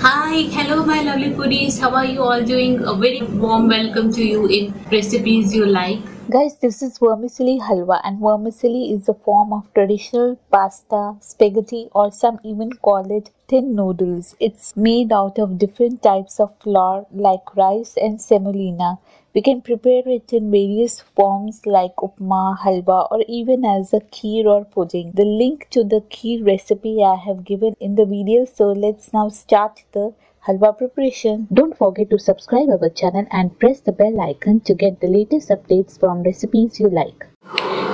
Hi, hello my lovely foodies. How are you all doing? A very warm welcome to you in Recipes You Like. Guys, this is vermicelli halwa, and vermicelli is a form of traditional pasta, spaghetti, or some even call it thin noodles. It's made out of different types of flour like rice and semolina. We can prepare it in various forms like upma, halwa, or even as a kheer or pudding. The link to the kheer recipe I have given in the video, so let's now start the halwa preparation. Don't forget to subscribe our channel and press the bell icon to get the latest updates from Recipes You Like.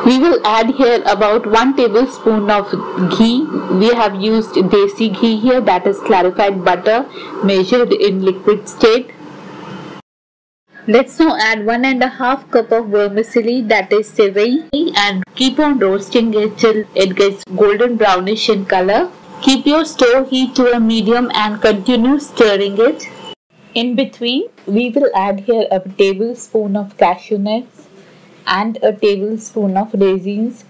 We will add here about 1 tablespoon of ghee. We have used desi ghee here, that is clarified butter measured in liquid state. Let's now add 1.5 cup of vermicelli, that is sevai, and keep on roasting it till it gets golden brownish in color. Keep your stove heat to a medium and continue stirring it. In between, we will add here a tablespoon of cashew nuts and a tablespoon of raisins.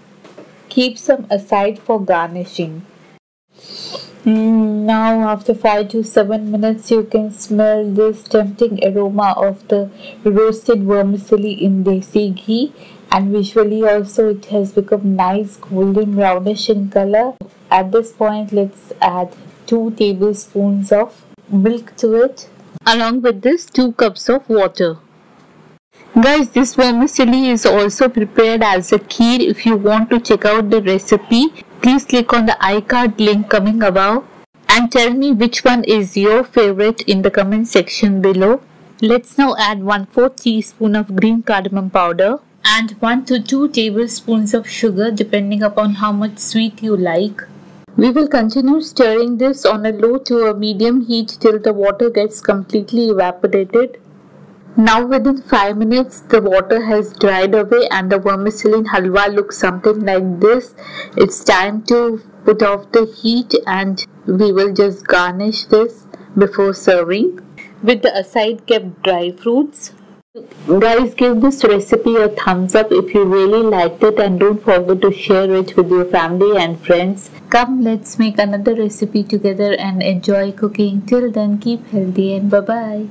Keep some aside for garnishing. Now after 5 to 7 minutes, you can smell this tempting aroma of the roasted vermicelli in desi ghee, and visually also it has become nice golden brownish in color. At this point, let's add 2 tablespoons of milk to it. Along with this, 2 cups of water. Guys, this vermicelli is also prepared as a kheer. If you want to check out the recipe, please click on the iCard link coming above and tell me which one is your favorite in the comment section below. Let's now add 1/4 teaspoon of green cardamom powder and 1 to 2 tablespoons of sugar depending upon how much sweet you like. We will continue stirring this on a low to a medium heat till the water gets completely evaporated. Now within 5 minutes the water has dried away and the vermicelli halwa looks something like this. It's time to put off the heat and we will just garnish this before serving with the aside kept dry fruits. Guys, give this recipe a thumbs up if you really liked it, and don't forget to share it with your family and friends. Come, let's make another recipe together and enjoy cooking. Till then, keep healthy and bye-bye.